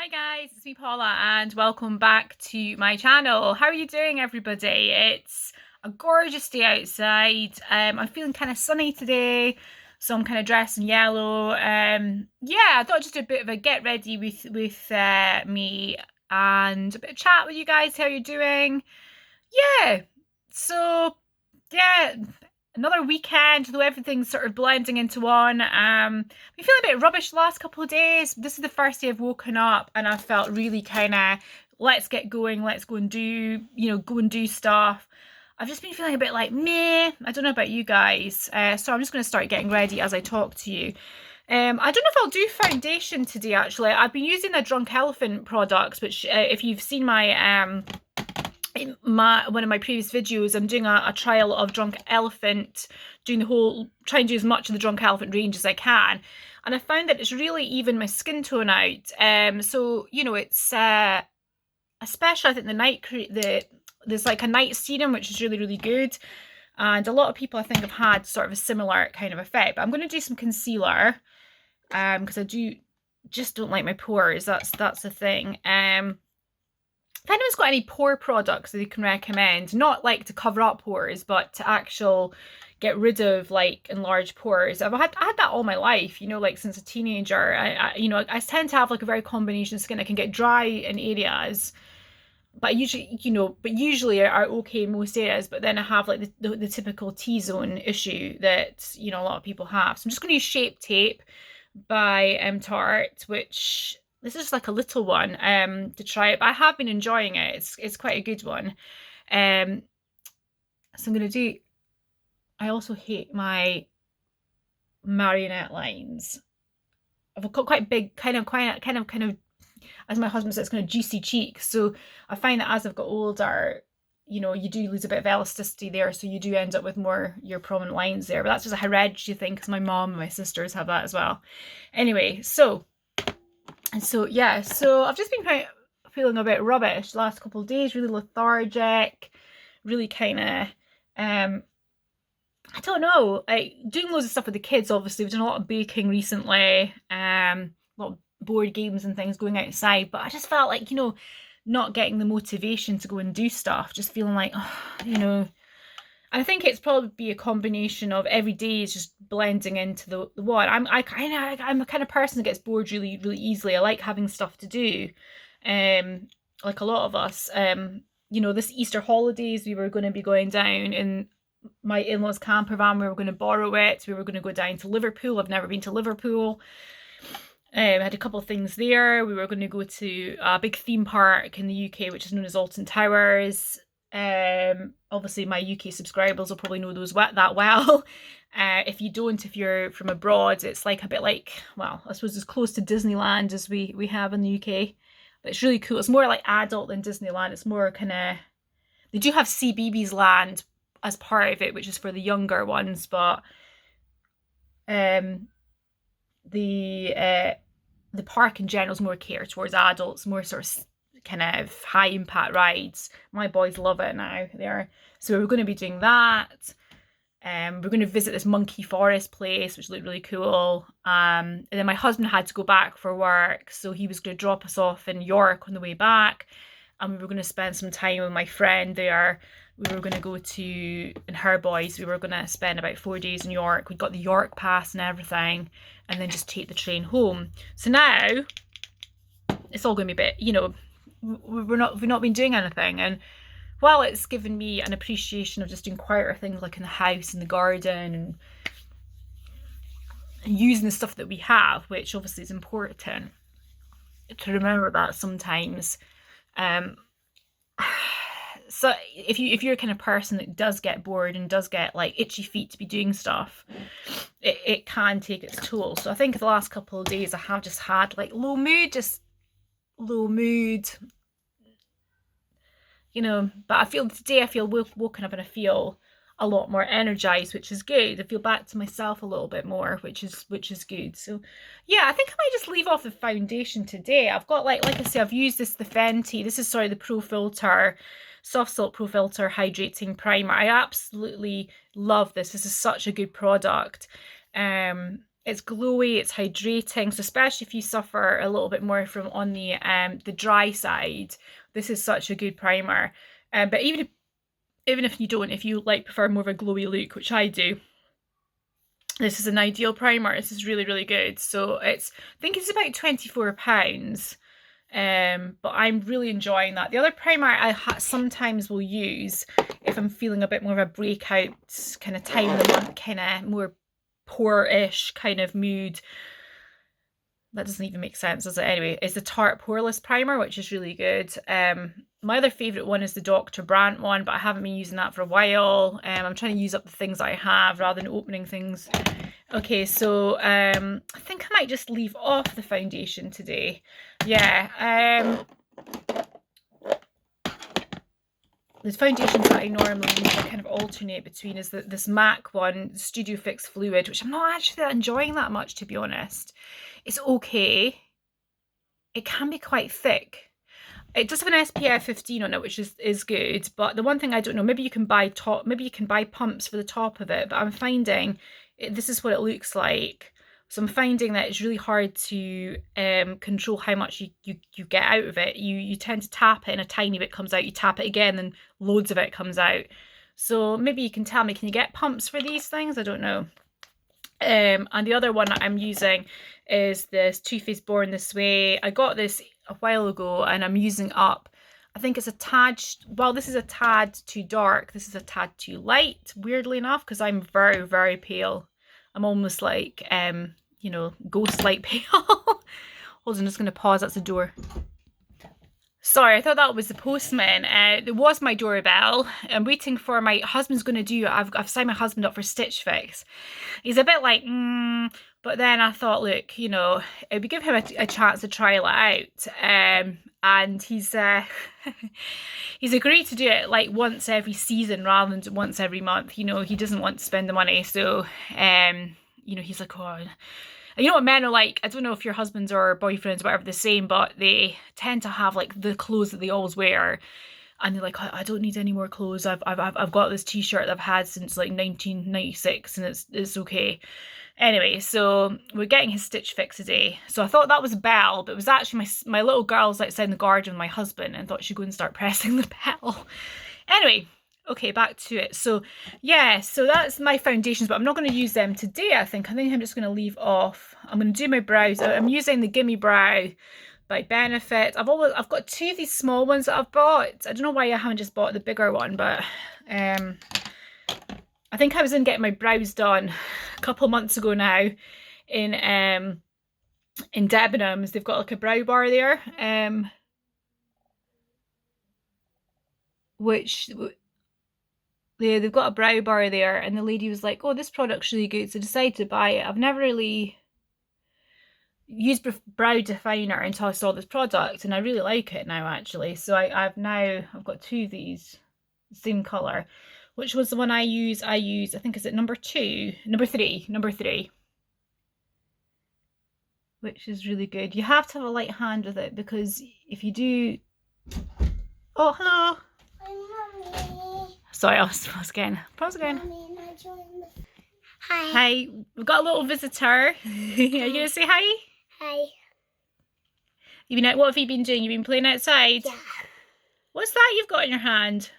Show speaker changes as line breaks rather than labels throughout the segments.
Hi guys, it's me Paula and welcome back to my channel. How are you doing everybody? It's a gorgeous day outside. I'm feeling kind of sunny today, so I'm kind of dressed in yellow. Yeah, I thought I'd just do a bit of a get ready with me and a bit of chat with you guys. How you doing? Yeah, so yeah, another weekend, though everything's sort of blending into one. Been feeling a bit rubbish the last couple of days. This is the first day I've woken up and I felt really kind of, let's get going, let's go and do, go and do stuff. I've just been feeling a bit like meh. I don't know about you guys. So I'm just going to start getting ready as I talk to you. I don't know if I'll do foundation today, actually. I've been using the Drunk Elephant products, which if you've seen my in one of my previous videos, I'm doing a trial of Drunk Elephant, doing the whole, trying to do as much of the Drunk Elephant range as I can, and I found that it's really even my skin tone out. So it's especially I think there's like a night serum which is really good, and a lot of people I think have had sort of a similar kind of effect. But I'm going to do some concealer because I just don't like my pores. That's the thing. If anyone's got any pore products that you can recommend, not like to cover up pores, but to actual get rid of like enlarged pores. I had that all my life, like since a teenager. I tend to have like a very combination skin. I can get dry in areas, but usually are okay in most areas. But then I have like the typical T-zone issue that a lot of people have. So I'm just going to use Shape Tape by Tarte, which this is like a little one to try it, but I have been enjoying it. It's quite a good one. So I'm gonna do. I also hate my marionette lines. I've got quite big, kind of, as my husband says, kind of juicy cheeks. So I find that as I've got older, you do lose a bit of elasticity there, so you do end up with more your prominent lines there. But that's just a hereditary thing because my mom and my sisters have that as well. Anyway, so yeah, so I've just been feeling a bit rubbish the last couple of days, really lethargic, really kind of I don't know, like doing loads of stuff with the kids. Obviously we've done a lot of baking recently, a lot of board games and things, going outside, but I just felt like not getting the motivation to go and do stuff, just feeling like I think it's probably a combination of every day is just blending into the one. I'm a kind of person that gets bored really easily. I like having stuff to do, like a lot of us. This Easter holidays we were going to be going down in my in-laws camper van. We were going to borrow it. We were going to go down to Liverpool. I've never been to Liverpool. I had a couple of things there. We were going to go to a big theme park in the UK, which is known as Alton Towers. Obviously my UK subscribers will probably know those that well. If you don't, if you're from abroad, it's like a bit like, well, I suppose as close to Disneyland as we have in the UK, but it's really cool. It's more like adult than Disneyland. It's more kind of, they do have CBeebies Land as part of it, which is for the younger ones, but the park in general is more catered towards adults, more sort of kind of high impact rides. My boys love it now. So we're going to be doing that. We're going to visit this monkey forest place, which looked really cool. And then my husband had to go back for work, so he was going to drop us off in York on the way back, and we were going to spend some time with my friend there. We were going to go to, and her boys, we were going to spend about 4 days in York. We got the York pass and everything, and then just take the train home. So now it's all going to be a bit, we've not been doing anything, and while it's given me an appreciation of just doing quieter things like in the house, in the garden, and using the stuff that we have, which obviously is important to remember that sometimes. So if you're a kind of person that does get bored and does get like itchy feet to be doing stuff, it can take its toll. So I think the last couple of days I have just had like low mood, but I feel today, woken up and I feel a lot more energized, which is good. I feel back to myself a little bit more, which is good. So yeah, I think I might just leave off the foundation today. I've got like I say, I've used the Fenty. This is the Pro Filt'r Soft Silk Pro Filt'r Hydrating Primer. I absolutely love this. This is such a good product. It's glowy, it's hydrating, so especially if you suffer a little bit more from on the dry side, this is such a good primer. But even if you don't, if you like prefer more of a glowy look, which I do, this is an ideal primer. This is really, really good. So I think it's about £24. But I'm really enjoying that. The other primer I sometimes will use if I'm feeling a bit more of a breakout kind of time of the month, kind of more pore-ish kind of mood. That doesn't even make sense, does it? Anyway, it's the Tarte Poreless Primer, which is really good. My other favourite one is the Dr. Brandt one, but I haven't been using that for a while. I'm trying to use up the things that I have rather than opening things. Okay, so I think I might just leave off the foundation today. Yeah, the foundations that I normally use, I kind of alternate between is this MAC one, Studio Fix Fluid, which I'm not actually enjoying that much, to be honest. It's okay. It can be quite thick. It does have an SPF 15 on it, which is good. But the one thing I don't know, maybe you can buy pumps for the top of it. But I'm finding this is what it looks like. So I'm finding that it's really hard to control how much you get out of it. You tend to tap it and a tiny bit comes out. You tap it again and loads of it comes out. So maybe you can tell me, can you get pumps for these things? I don't know. And the other one that I'm using is this Too Faced Born This Way. I got this a while ago and I'm using up, I think it's a tad, well, this is a tad too dark, this is a tad too light, weirdly enough, because I'm very, very pale. I'm almost like, you know, ghost light pale. Hold on, I'm just going to pause, that's the door. Sorry, I thought that was the postman. It was my doorbell. I'm waiting for my husband's going to do, I've signed my husband up for Stitch Fix. He's a bit like, but then I thought, look, you know, it would give him a chance to trial it out. And he's he's agreed to do it like once every season rather than once every month. You know, he doesn't want to spend the money. So, you know, he's like, oh... You know what men are like? I don't know if your husbands or boyfriends, whatever, the same, but they tend to have like the clothes that they always wear, and they're like, I don't need any more clothes. I've got this t-shirt that I've had since like 1996, and it's okay. Anyway, so we're getting his Stitch Fix today. So I thought that was a bell, but it was actually my little girl's outside in the garden with my husband, and thought she'd go and start pressing the bell. Anyway. Okay, back to it. So yeah, so that's my foundations, but I'm not going to use them today. I think I'm just going to leave off. I'm going to do my brows. I'm using the Gimme Brow by Benefit. I've got two of these small ones that I've bought. I don't know why I haven't just bought the bigger one, but I think I was in getting my brows done a couple of months ago now in Debenhams. They've got like a brow bar there, which... Yeah, they've got a brow bar there, and the lady was like, oh, this product's really good, so I decided to buy it. I've never really used brow definer until I saw this product, and I really like it now, actually. So I've got two of these, same colour. Which was the one I use? I think, is it number three, which is really good. You have to have a light hand with it, because if you do... Oh, hello! Hi, Mummy. Sorry, I'll pause again.
Hi.
Hi, we've got a little visitor. Are you going to say hi?
Hi.
What have you been doing? You've been playing outside?
Yeah.
What's that you've got in your hand?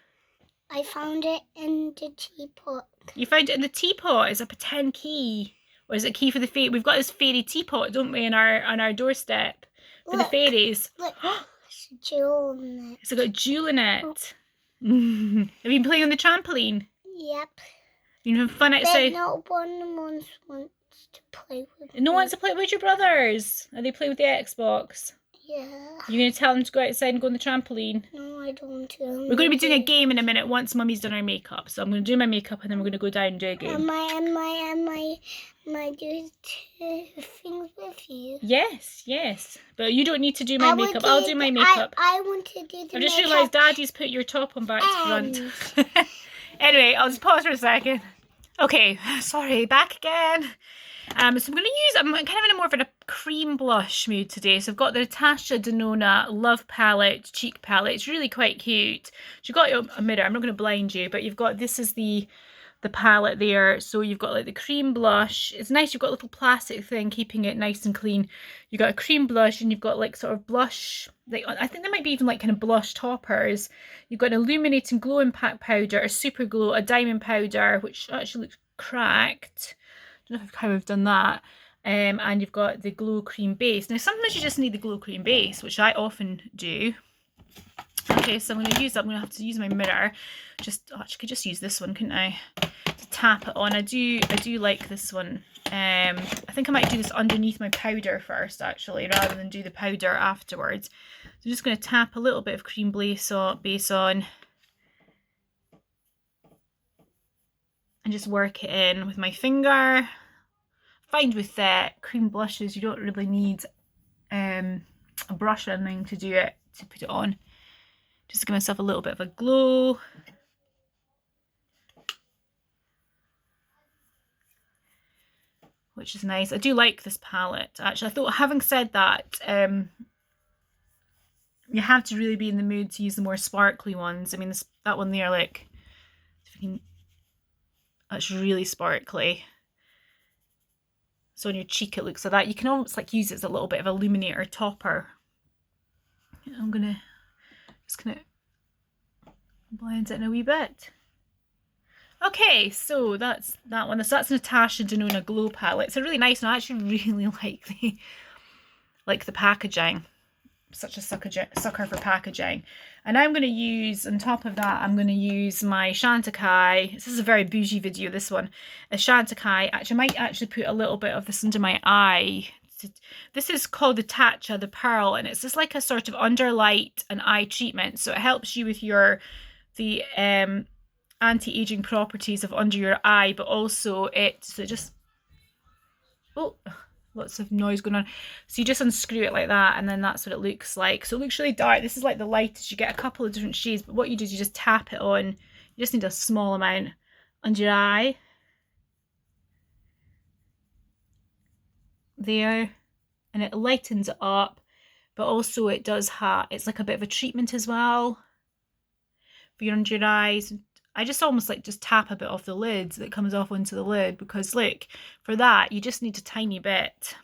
I found it in the teapot.
You found it in the teapot? Is it a pretend key? Or is it a key for the fairy? We've got this fairy teapot, don't we, on our doorstep for the fairies.
Look, there's a jewel in it.
It's got a jewel in it. Have you been playing on the trampoline?
Yep.
You've been fun outside?
But not one of them wants to play with
No one wants to play with your brothers? Are they playing with the Xbox?
Yeah.
You're going to tell them to go outside and go on the trampoline?
No, I don't want to.
We're going to be doing a game in a minute once Mummy's done our makeup. So I'm going to do my makeup and then we're going to go down and do a game.
Am I do two things with you?
Yes. But you don't need to do my makeup. I'll do my makeup.
I want to do the makeup.
I just realised Daddy's put your top on back to front. Anyway, I'll just pause for a second. Okay, sorry, back again. So I'm kind of in a more of a cream blush mood today. So I've got the Natasha Denona Love Palette, Cheek Palette. It's really quite cute. You've got a mirror. I'm not going to blind you, but you've got, this is the the palette there. So you've got like the cream blush. It's nice, you've got a little plastic thing keeping it nice and clean. You've got a cream blush, and you've got like sort of blush, like I think there might be even like kind of blush toppers. You've got an illuminating glow impact powder, a super glow, a diamond powder, which actually looks cracked. I don't know how I've done that. And you've got the glow cream base. Now sometimes you just need the glow cream base, which I often do. Okay, so I'm going to have to use my mirror. I could just use this one, couldn't I? To tap it on. I do like this one. I think I might do this underneath my powder first, actually, rather than do the powder afterwards. So I'm just going to tap a little bit of cream base on. And just work it in with my finger. I find with cream blushes, you don't really need a brush or anything to do it, to put it on. Just give myself a little bit of a glow. Which is nice. I do like this palette, actually. I thought, having said that, you have to really be in the mood to use the more sparkly ones. I mean, that one there, like, that's really sparkly. So on your cheek it looks like that. You can almost like use it as a little bit of illuminator topper. I'm just gonna blend it in a wee bit. Okay, so that's that one. So that's Natasha Denona Glow palette. It's a really nice one. I actually really like the packaging. Such a sucker for packaging. And I'm going to use, on top of that, I'm going to use my Chantecaille. This is a very bougie video, this one. A Chantecaille. Actually, I might actually put a little bit of this under my eye. This is called the Tatcha The Pearl, and it's just like a sort of underlight and eye treatment. So it helps you with the anti-aging properties of under your eye, but also lots of noise going on. So you just unscrew it like that, and then that's what it looks like. So it looks really dark. This is like the lightest. You get a couple of different shades, but what you do is you just tap it on. You just need a small amount under your eye. There. And it lightens it up, but also it does it's like a bit of a treatment as well for your under your eyes. I just almost like just tap a bit off the lid that comes off onto the lid, because look, for that you just need a tiny bit.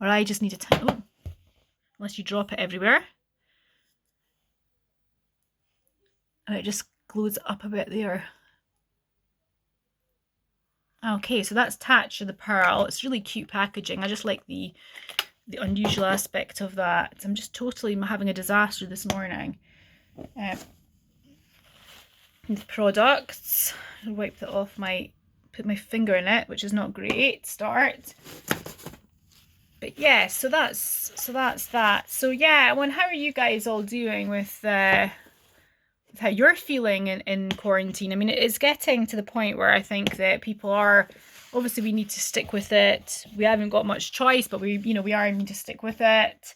Or I just need a tiny, unless you drop it everywhere. And it just glows it up a bit there. Okay, so that's Tatcha The Pearl. It's really cute packaging. I just like the unusual aspect of that. I'm just totally having a disaster this morning. The products, I'll wipe that off put my finger in it, which is not great start. But yeah, so that's that. So yeah, how are you guys all doing with how you're feeling in quarantine? I mean, it's getting to the point where I think that people are, obviously we need to stick with it. We haven't got much choice, but we are need to stick with it.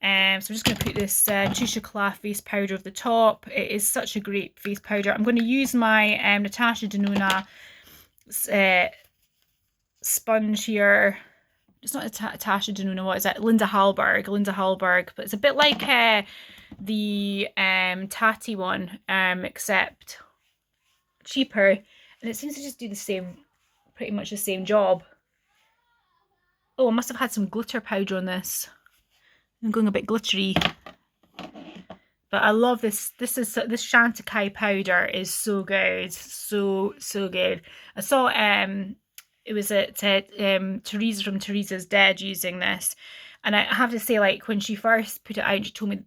So I'm just going to put this Eclat face powder over the top. It is such a great face powder. I'm going to use my Natasha Denona sponge here. It's not Natasha Denona, what is it? Linda Hallberg, but it's a bit like the Tarte one, except cheaper, and it seems to just do pretty much the same job. Oh, I must have had some glitter powder on this. I'm going a bit glittery, but I love this. This Chantecaille powder is so good, so good. I saw it was Teresa from Teresa's Dead using this, and I have to say, like, when she first put it out, she told me,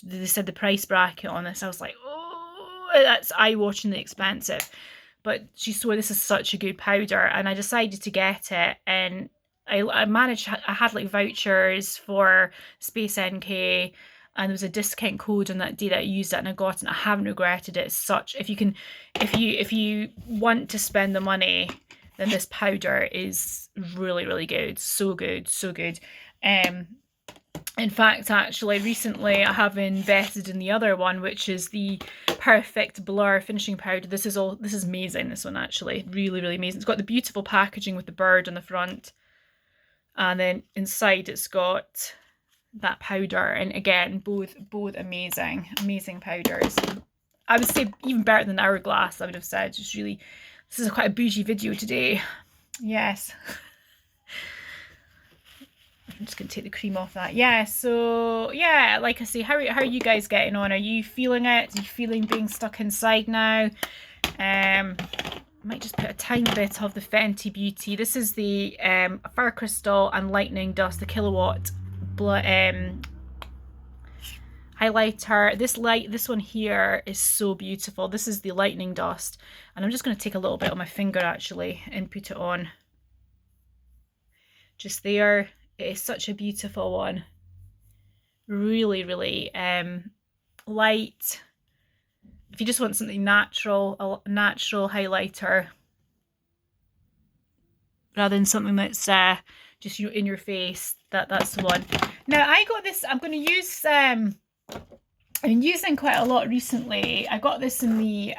they said the price bracket on this. I was like, oh, that's eye-watchingly expensive, but she swore this is such a good powder, and I decided to get it, and I had like vouchers for Space NK, and there was a discount code on that day that I used it, and I got it, and I haven't regretted it. If you want to spend the money, then this powder is really, really good. So good. In fact, actually, recently I have invested in the other one, which is the Perfect Blur finishing powder. This is amazing, this one, actually. Really, really amazing. It's got the beautiful packaging with the bird on the front. And then inside it's got that powder, and again, both amazing powders. I would say even better than Hourglass, I would have said. Just really, this is quite a bougie video today. Yes. I'm just going to take the cream off that. Yeah, so yeah, like I say, how are you guys getting on? Are you feeling it? Are you feeling being stuck inside now? Might just put a tiny bit of the Fenty Beauty. This is the Fur Crystal and Lightning Dust, the Kilowatt highlighter. This one here is so beautiful. This is the Lightning Dust, and I'm just going to take a little bit on my finger actually and put it on just there. It is such a beautiful one. Really, really light. If you just want something natural, a natural highlighter, rather than something that's just in your face, that's the one. Now I got this. I'm going to use. I've been using quite a lot recently. I got this in the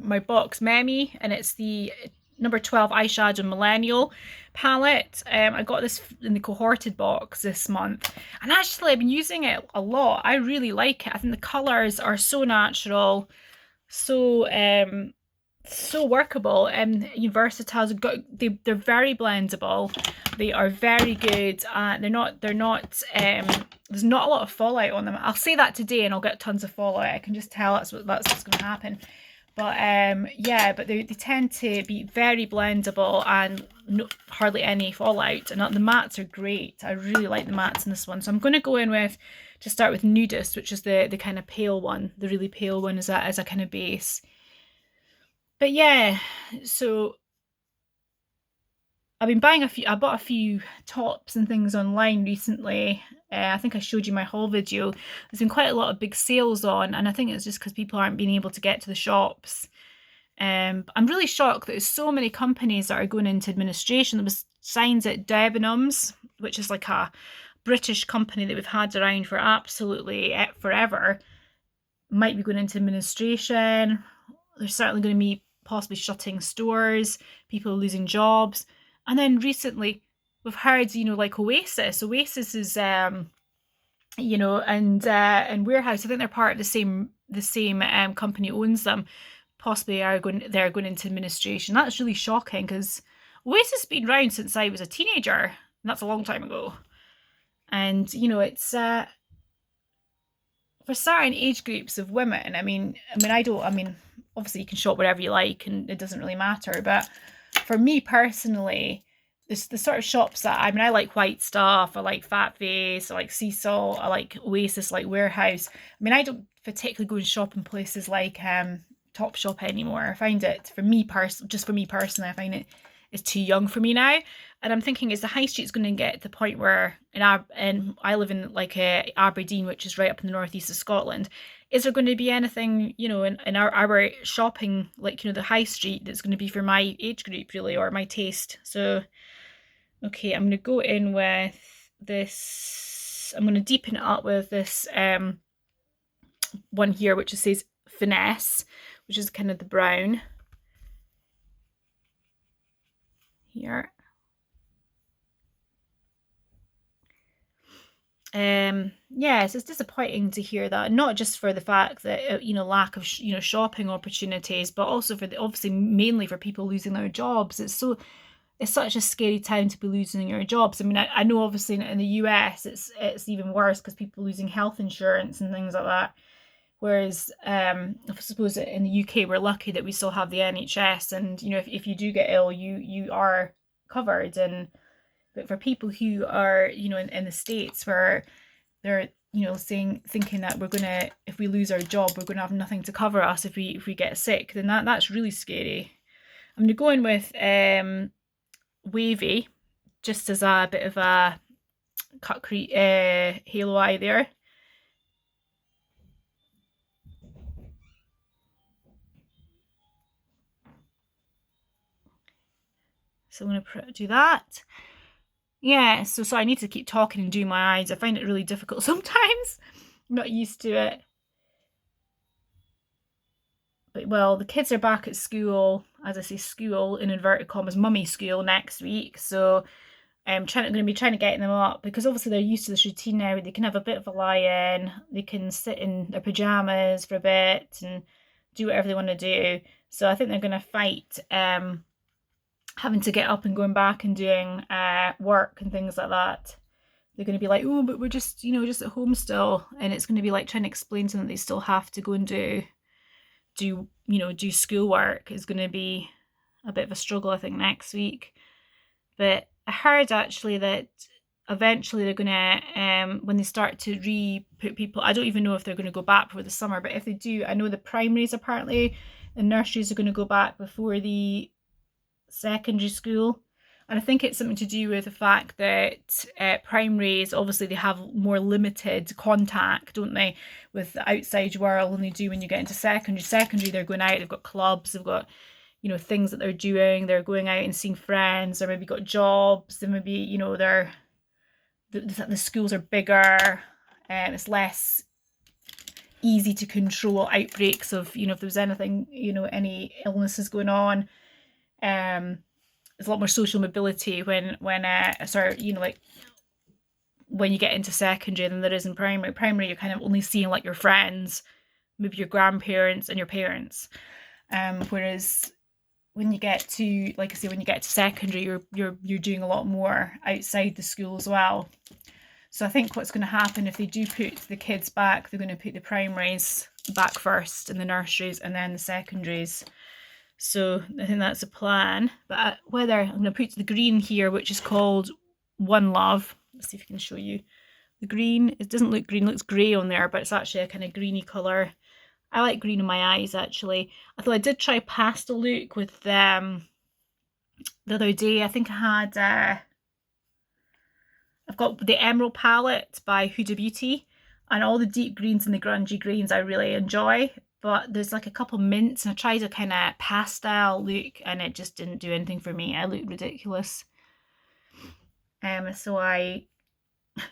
my box Memi, and it's the number 12 eyeshadow Millenial palette. I got this in the cohorted box this month, and actually I've been using it a lot. I really like it. I think the colours are so natural, so workable and versatile. They're very blendable. They are very good. They're not there's not a lot of fallout on them. I'll say that today and I'll get tons of fallout. I can just tell that's what's going to happen. But yeah, but they tend to be very blendable and hardly any fallout. And the mattes are great. I really like the mattes in this one. So I'm going to go in with, to start with, Nudist, which is the kind of pale one, the really pale one as a kind of base. But yeah, so I've been buying I bought a few tops and things online recently. I think I showed you my haul video. There's been quite a lot of big sales on, and I think it's just because people aren't being able to get to the shops. I'm really shocked that there's so many companies that are going into administration. There was signs at Debenhams, which is like a British company that we've had around for absolutely forever, might be going into administration. There's certainly going to be possibly shutting stores, people losing jobs. And then recently we've heard, like Oasis. Oasis is, and Warehouse. I think they're part of the same company owns them. Possibly they're going into administration. That's really shocking because Oasis has been around since I was a teenager, and that's a long time ago. And it's for certain age groups of women. I mean, obviously you can shop wherever you like, and it doesn't really matter. But for me personally, the sort of shops that I like White Stuff, I like Fat Face, I like Sea Salt, I like Oasis, I like Warehouse. I don't particularly go and shop in places like Topshop anymore. I find it, for me personally, I find it's too young for me now. And I'm thinking, is the high street's going to get to the point where, I live in like Aberdeen, which is right up in the northeast of Scotland. Is there going to be anything, in our shopping, like, the high street that's going to be for my age group, really, or my taste? So, okay, I'm going to go in with this. I'm going to deepen it up with this one here, which says Finesse, which is kind of the brown here. Yes, it's disappointing to hear that, not just for the fact that lack of shopping opportunities, but also for obviously mainly for people losing their jobs. It's such a scary time to be losing your jobs. I know obviously in the US it's even worse because people losing health insurance and things like that. Whereas I suppose in the UK we're lucky that we still have the NHS, and if you do get ill, you are covered. But for people who are in the States where they're thinking that we're gonna, if we lose our job, we're gonna have nothing to cover us if we get sick, then that's really scary. I'm gonna go in with Wavy, just as a bit of a cut halo eye there. So I'm going to do that. Yeah, so I need to keep talking and doing my eyes. I find it really difficult sometimes. I'm not used to it. But, well, the kids are back at school, as I say, school in inverted commas, mummy school next week. So I'm going to be trying to get them up, because obviously they're used to this routine now. They can have a bit of a lie-in. They can sit in their pajamas for a bit and do whatever they want to do. So I think they're going to fight having to get up and going back and doing work and things like that. They're going to be like, oh, but we're just, you know, just at home still. And it's going to be like trying to explain to them that they still have to go and do schoolwork is going to be a bit of a struggle, I think, next week. But I heard actually that eventually they're going to, when they start to re-put people, I don't even know if they're going to go back before the summer, but if they do, I know the primaries apparently, the nurseries are going to go back before the secondary school. And I think it's something to do with the fact that primaries, obviously they have more limited contact, don't they, with the outside world than they do when you get into secondary. Secondary, they're going out, they've got clubs, they've got, you know, things that they're doing, they're going out and seeing friends, or maybe got jobs, they maybe, you know, the schools are bigger, it's less easy to control outbreaks of, you know, if there's anything, you know, any illnesses going on. There's a lot more social mobility when you know, like when you get into secondary than there is in primary. Primary, you're kind of only seeing like your friends, maybe your grandparents and your parents. Whereas when you get to, like I say, when you get to secondary, you're doing a lot more outside the school as well. So I think what's going to happen if they do put the kids back, they're going to put the primaries back first and the nurseries and then the secondaries. So I think that's a plan. But whether I'm going to put the green here, which is called One Love. Let's see if I can show you. The green, it doesn't look green, it looks grey on there, but it's actually a kind of greeny colour. I like green in my eyes, actually. Although I did try pastel look with them the other day. I think I had, I've got the Emerald palette by Huda Beauty, and all the deep greens and the grungy greens I really enjoy. But there's like a couple mints, and I tried a kind of pastel look, and it just didn't do anything for me. I looked ridiculous. So I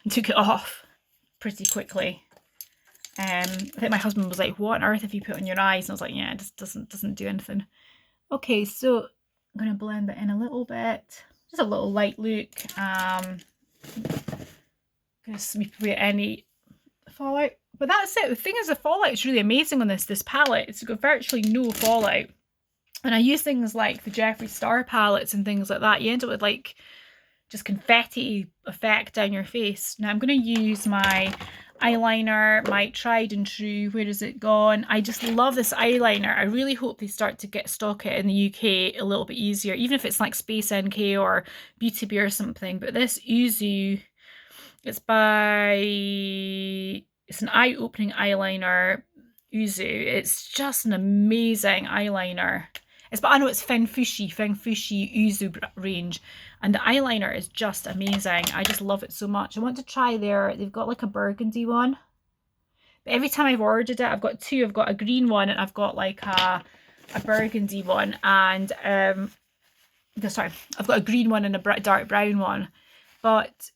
took it off pretty quickly. I think my husband was like, what on earth have you put on your eyes? And I was like, yeah, it just doesn't do anything. Okay, so I'm going to blend it in a little bit. Just a little light look. I'm going to sweep away any fallout. But that's it. The thing is, the fallout is really amazing on this palette. It's got virtually no fallout. And I use things like the Jeffree Star palettes and things like that. You end up with like just confetti effect down your face. Now I'm going to use my eyeliner, my tried and true. Where is it gone? I just love this eyeliner. I really hope they start to get stock it in the UK a little bit easier, even if it's like Space NK or Beauty Bee or something. But this Yuzu, it's an eye-opening eyeliner, Yuzu. It's just an amazing eyeliner. But I know it's Fengfushi Yuzu range, and the eyeliner is just amazing. I just love it so much. I want to try they've got like a burgundy one. But every time I've ordered it, I've got two. I've got a green one and I've got like a burgundy one. And I've got a green one and a dark brown one. But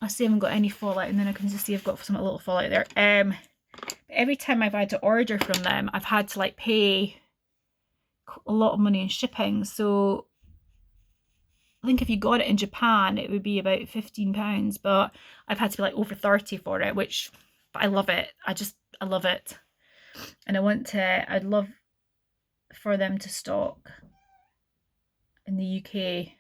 I see I haven't got any fallout, and then I can just see I've got some little fallout there. Every time I've had to order from them, I've had to like pay a lot of money in shipping. So I think if you got it in Japan, it would be about £15, but I've had to be like over 30 for it, but I love it. I love it. And I'd love for them to stock in the UK.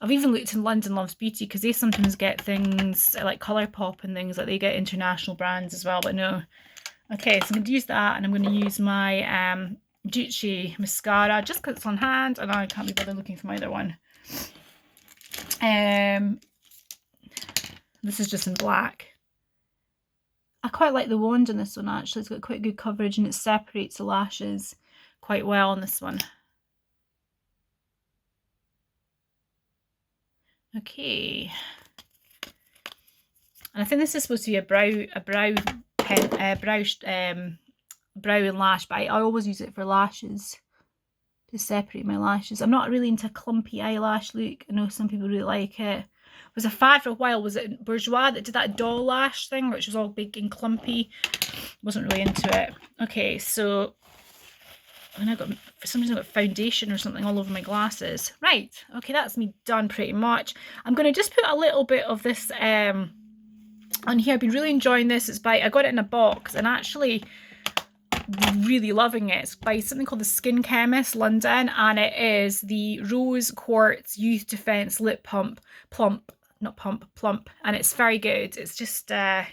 I've even looked in London Loves Beauty, because they sometimes get things like Colourpop and things, like they get international brands as well, but no. Okay, so I'm going to use that, and I'm going to use my Doucee mascara, just because it's on hand, and I can't be bothered looking for my other one. This is just in black. I quite like the wand on this one, actually. It's got quite good coverage, and it separates the lashes quite well on this one. Okay, and I think this is supposed to be a brow and lash, but I always use it for lashes, to separate my lashes. I'm not really into clumpy eyelash look. I know some people really like it. It was a fad for a while. Was it Bourjois that did that doll lash thing, which was all big and clumpy? Wasn't really into it. Okay, so And I got, for some reason, I got foundation or something all over my glasses. Right, okay, that's me done pretty much. I'm going to just put a little bit of this on here. I've been really enjoying this. I got it in a box and actually really loving it. It's by something called the Skin Chemists London, and it is the Rose Quartz Youth Defense Lip Plump, and it's very good. It's just, yeah.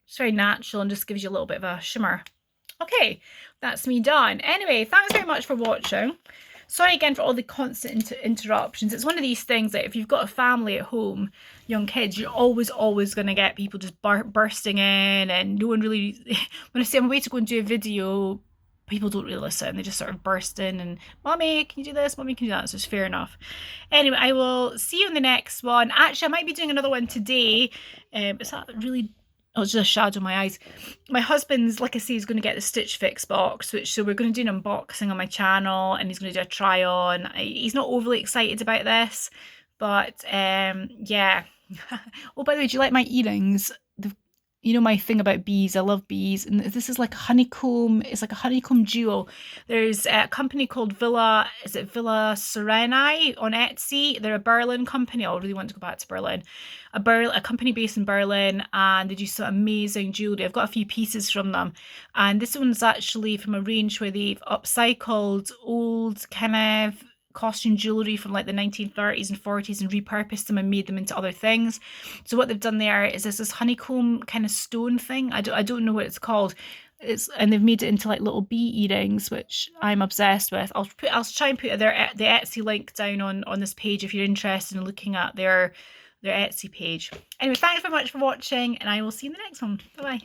It's very natural and just gives you a little bit of a shimmer. Okay, that's me done. Anyway, thanks very much for watching. Sorry again for all the constant interruptions. It's one of these things that if you've got a family at home, young kids, you're always going to get people just bursting in, and no one really, when I say I'm away to go and do a video, people don't really listen. They just sort of burst in and, Mommy, can you do this? Mommy, can you do that? So it's fair enough. Anyway, I will see you in the next one. Actually, I might be doing another one today. Is that really... Oh, it's just a shadow on my eyes. My husband's, like I say, is going to get the Stitch Fix box, so we're going to do an unboxing on my channel, and he's going to do a try on. He's not overly excited about this, but yeah. Oh, by the way, do you like my earrings? You know my thing about bees, I love bees, and this is like honeycomb. It's like a honeycomb jewel. There's a company called Villa Sorgenfrei on Etsy. They're a Berlin company. I really want to go back to Berlin. A company based in Berlin, and they do some amazing jewelry. I've got a few pieces from them, and this one's actually from a range where they've upcycled old kind of costume jewelry from like the 1930s and 40s and repurposed them and made them into other things. So what they've done there is this honeycomb kind of stone thing. I don't know what it's called. And they've made it into like little bee earrings, which I'm obsessed with. I'll try and put the Etsy link down on this page if you're interested in looking at their Etsy page. Anyway, thanks very much for watching, and I will see you in the next one. Bye bye.